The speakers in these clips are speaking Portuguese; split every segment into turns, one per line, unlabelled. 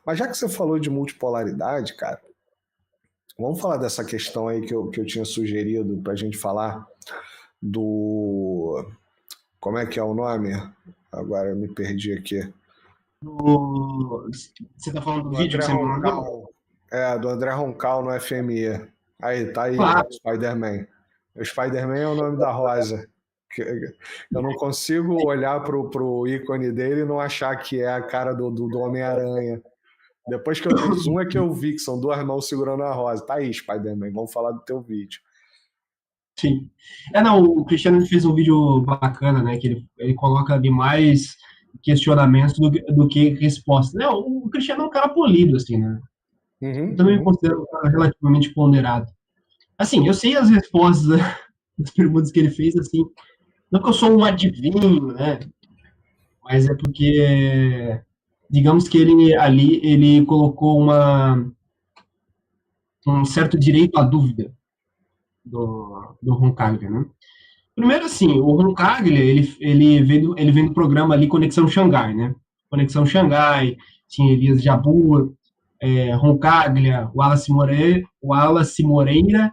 Mas já que você falou de multipolaridade, cara, vamos falar dessa questão aí que eu tinha sugerido pra gente falar do. Como é que é o nome? Agora eu me perdi aqui.
Você tá falando do
Do
vídeo
André
que você me mandou?
Roncal. É, do André Roncal no FMI. Aí, tá aí, ó,
Claro.
Spider-Man. O Spider-Man é o nome da Rosa. Eu não consigo olhar pro ícone dele e não achar que é a cara do Homem-Aranha. Depois que eu dei zoom é que eu vi que são duas mãos segurando a rosa. Tá aí, Spider-Man, vamos falar do teu vídeo.
Sim. Não, o Cristiano ele fez um vídeo bacana, né? Que ele coloca ali mais questionamentos do que respostas. Não, o Cristiano é um cara polido, assim, né? Eu
Uhum,
também me
uhum.
considero um cara relativamente ponderado. Assim, eu sei as respostas das perguntas que ele fez, assim, não que eu sou um adivinho, né? Mas é porque, digamos que ele ali, ele colocou um certo direito à dúvida do Roncaglia, né? Primeiro, assim, o Roncaglia, ele vem do programa ali Conexão Xangai, né? Conexão Xangai, tinha Elias Jabbour, Roncaglia, Wallace Moreira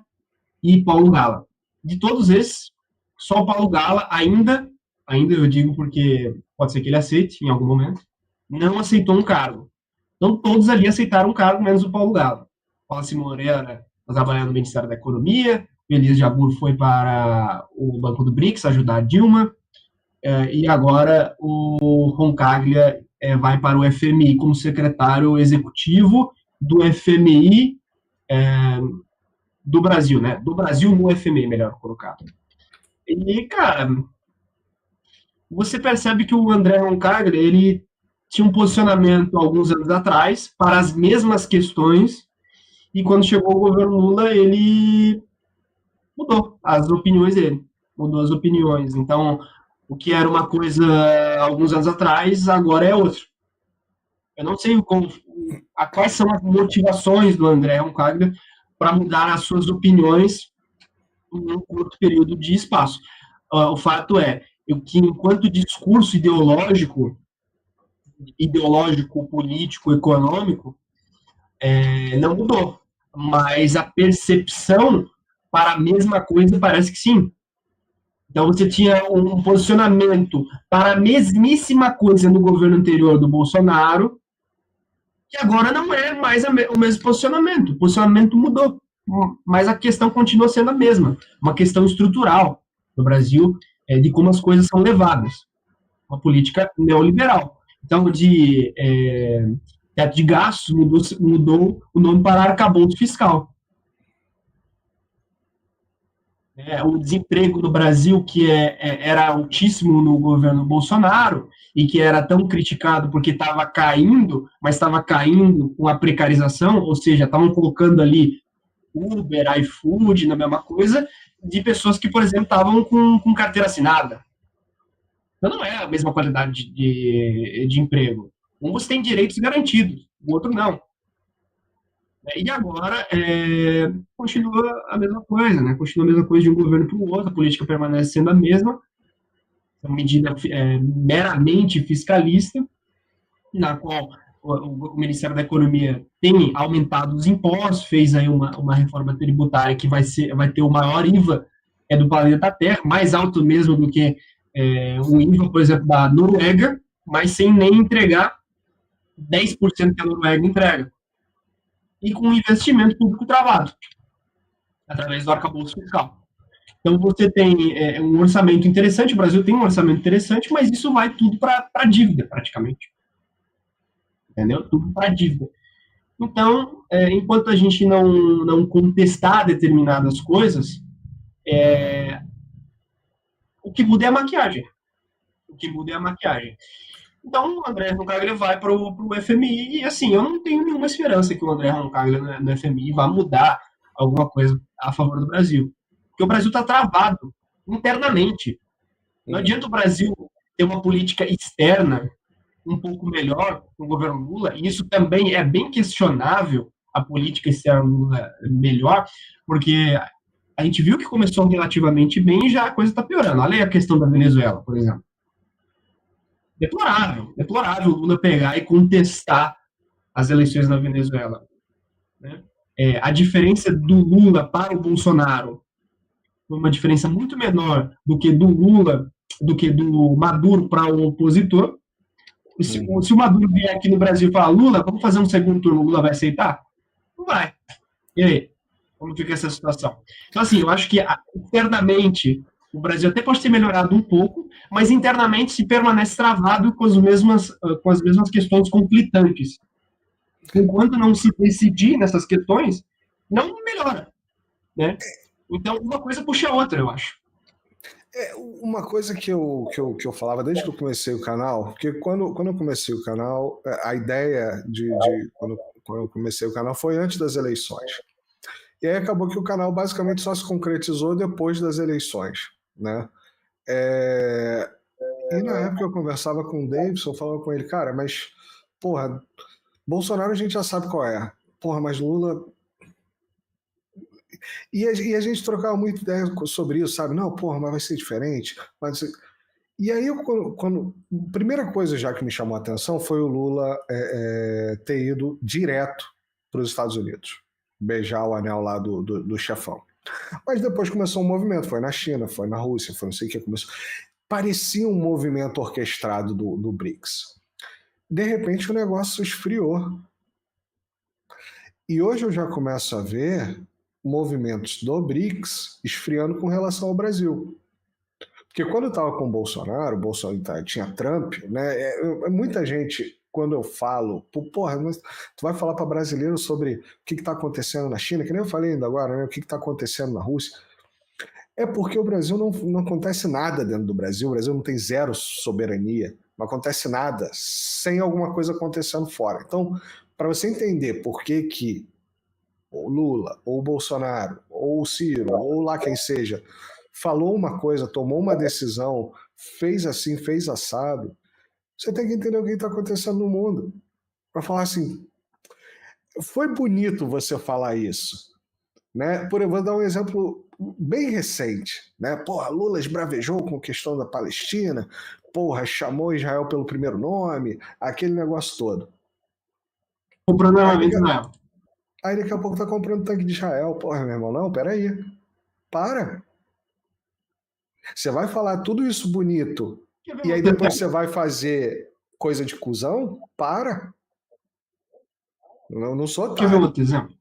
e Paulo Gala. De todos esses, só o Paulo Gala ainda eu digo porque pode ser que ele aceite em algum momento, não aceitou um cargo. Então todos ali aceitaram um cargo, menos o Paulo Gala. O Wallace Moreira está trabalhando no Ministério da Economia, o Elias Jabbour foi para o Banco do BRICS ajudar a Dilma, e agora o Roncaglia vai para o FMI como secretário executivo do FMI do Brasil, né? Do Brasil no FMI, melhor colocado. E, cara, você percebe que o André Roncaglia, ele tinha um posicionamento alguns anos atrás para as mesmas questões, e quando chegou o governo Lula, ele mudou as opiniões dele, mudou as opiniões. Então, o que era uma coisa alguns anos atrás, agora é outro. Eu não sei quais são as motivações do André Roncaglia para mudar as suas opiniões em um curto período de espaço. O fato é que, enquanto discurso ideológico, político, econômico, não mudou. Mas a percepção para a mesma coisa parece que sim. Então você tinha um posicionamento para a mesmíssima coisa no governo anterior do Bolsonaro, que agora não é mais o mesmo posicionamento. O posicionamento mudou, mas a questão continua sendo a mesma. Uma questão estrutural no Brasil, de como as coisas são levadas. Uma política neoliberal. Então, teto de gastos mudou o nome para arcabouço fiscal. O desemprego no Brasil, que era altíssimo no governo Bolsonaro, e que era tão criticado porque estava caindo, mas estava caindo com a precarização, ou seja, estavam colocando ali Uber, iFood, na mesma coisa, de pessoas que, por exemplo, estavam com carteira assinada. Então não é a mesma qualidade de emprego. Um você tem direitos garantidos, o outro não. E agora continua a mesma coisa, né? Continua a mesma coisa de um governo para o outro, a política permanece sendo a mesma, uma medida meramente fiscalista, na qual o Ministério da Economia tem aumentado os impostos, fez aí uma reforma tributária que vai ter o maior IVA do planeta Terra, mais alto mesmo do que o IVA, por exemplo, da Noruega, mas sem nem entregar 10% que a Noruega entrega. E com investimento público travado, através do arcabouço fiscal. Então você tem um orçamento interessante, o Brasil tem um orçamento interessante, mas isso vai tudo para a dívida, praticamente. Entendeu? Tudo para a dívida. Então, enquanto a gente não contestar determinadas coisas, o que muda é a maquiagem. O que muda é a maquiagem. Então, o André Roncaglia vai para o FMI e, assim, eu não tenho nenhuma esperança que o André Roncaglia no FMI vá mudar alguma coisa a favor do Brasil. Porque o Brasil está travado internamente. Não adianta o Brasil ter uma política externa um pouco melhor com o governo Lula, e isso também é bem questionável, a política externa Lula melhor, porque a gente viu que começou relativamente bem e já a coisa está piorando. Olha aí a questão da Venezuela, por exemplo. Deplorável o Lula pegar e contestar as eleições na Venezuela, né? A diferença do Lula para o Bolsonaro foi uma diferença muito menor do que do Lula, do que do Maduro para o opositor. Se o Maduro vier aqui no Brasil e falar, Lula, vamos fazer um segundo turno, o Lula vai aceitar? Não vai. E aí? Como fica essa situação? Então, assim, eu acho que internamente o Brasil até pode ter melhorado um pouco, mas internamente se permanece travado com as mesmas questões conflitantes. Enquanto não se decidir nessas questões, não melhora, né? Então, uma coisa puxa a outra, eu acho.
Uma coisa que eu falava desde que eu comecei o canal, porque quando eu comecei o canal, a ideia quando eu comecei o canal foi antes das eleições. E aí acabou que o canal basicamente só se concretizou depois das eleições, né? E na época eu conversava com o Davidson, eu falava com ele, cara, mas, porra, Bolsonaro a gente já sabe qual é. Porra, mas Lula... E a gente trocava muita ideia sobre isso, sabe? Não, porra, mas vai ser diferente. E aí, a primeira coisa já que me chamou a atenção foi o Lula ter ido direto para os Estados Unidos, beijar o anel lá do chefão. Mas depois começou um movimento, foi na China, foi na Rússia, foi não sei o que começou. Parecia um movimento orquestrado do BRICS. De repente o negócio esfriou. E hoje eu já começo a ver movimentos do BRICS esfriando com relação ao Brasil. Porque quando eu estava com o Bolsonaro tinha Trump, né? Muita gente, quando eu falo, porra, mas tu vai falar para brasileiro sobre o que está acontecendo na China, que nem eu falei ainda agora, né? O que está acontecendo na Rússia. É porque o Brasil não acontece nada dentro do Brasil, o Brasil não tem zero soberania, não acontece nada sem alguma coisa acontecendo fora. Então, para você entender por que o Lula, ou o Bolsonaro, ou o Ciro, ou lá quem seja, falou uma coisa, tomou uma decisão, fez assim, fez assado, você tem que entender o que está acontecendo no mundo. Para falar assim, foi bonito você falar isso, né? Eu vou dar um exemplo bem recente, né? Porra, Lula esbravejou com a questão da Palestina, porra, chamou Israel pelo primeiro nome, aquele negócio todo.
Comprando armamento Israel.
Aí daqui a pouco tá comprando tanque de Israel. Porra, meu irmão, não, peraí. Para. Você vai falar tudo isso bonito e aí depois você vai fazer coisa de cuzão? Para. Eu não sou otário.
Quer ver outro exemplo?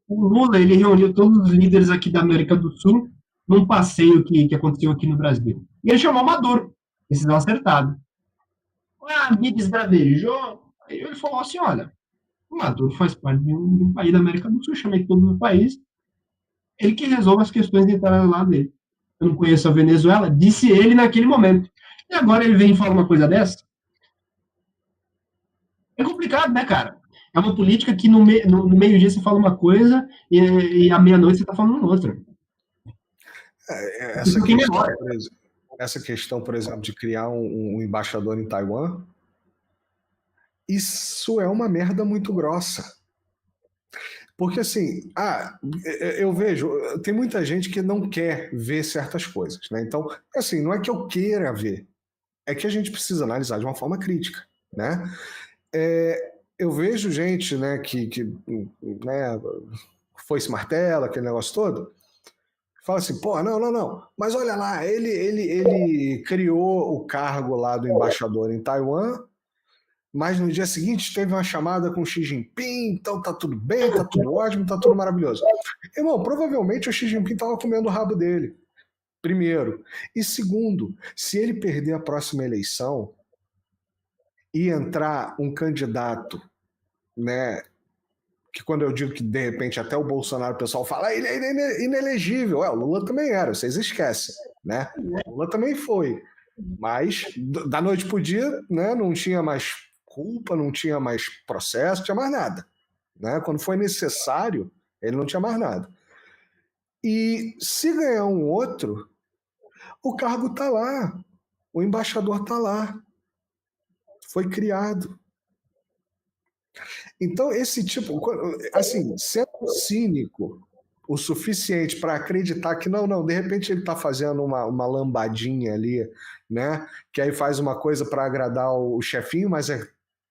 O Lula, ele reuniu todos os líderes aqui da América do Sul num passeio que aconteceu aqui no Brasil. E ele chamou Maduro. Decisão acertada. Me desbravejou. Aí ele falou assim, olha, o Maduro faz parte de um país da América do Sul, chamei todo o país, ele que resolve as questões internas lá dele. Eu não conheço a Venezuela, disse ele naquele momento. E agora ele vem e fala uma coisa dessa? É complicado, né, cara? É uma política que no meio-dia você fala uma coisa e à meia-noite você está falando outra.
Essa questão, por exemplo, de criar um embaixador em Taiwan, isso é uma merda muito grossa. Porque assim, eu vejo, tem muita gente que não quer ver certas coisas, né? Então, assim, não é que eu queira ver, é que a gente precisa analisar de uma forma crítica, né? Eu vejo gente, né, que né, foi-se martela, aquele negócio todo, fala assim, pô, não, mas olha lá, ele criou o cargo lá do embaixador em Taiwan, mas no dia seguinte teve uma chamada com o Xi Jinping, então tá tudo bem, tá tudo ótimo, tá tudo maravilhoso. Irmão, provavelmente o Xi Jinping tava comendo o rabo dele, primeiro. E segundo, se ele perder a próxima eleição e entrar um candidato, né, que quando eu digo que de repente até o Bolsonaro, o pessoal fala, ele é inelegível. O Lula também era, vocês esquecem, né? O Lula também foi. Mas da noite pro dia, né, não tinha mais culpa, não tinha mais processo, não tinha mais nada. Né? Quando foi necessário, ele não tinha mais nada. E se ganhar um outro, o cargo tá lá, o embaixador tá lá, foi criado. Então, esse tipo, assim, sendo cínico o suficiente para acreditar que não, de repente ele está fazendo uma lambadinha ali, né? Que aí faz uma coisa para agradar o chefinho, mas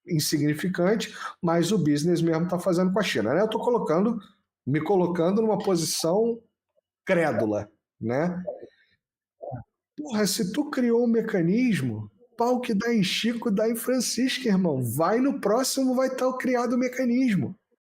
insignificante, mas o business mesmo está fazendo com a China, né? Eu estou me colocando numa posição crédula, né? Porra, se tu criou um mecanismo, pau que dá em Chico, dá em Francisco, irmão. Vai no próximo, vai estar criado o mecanismo.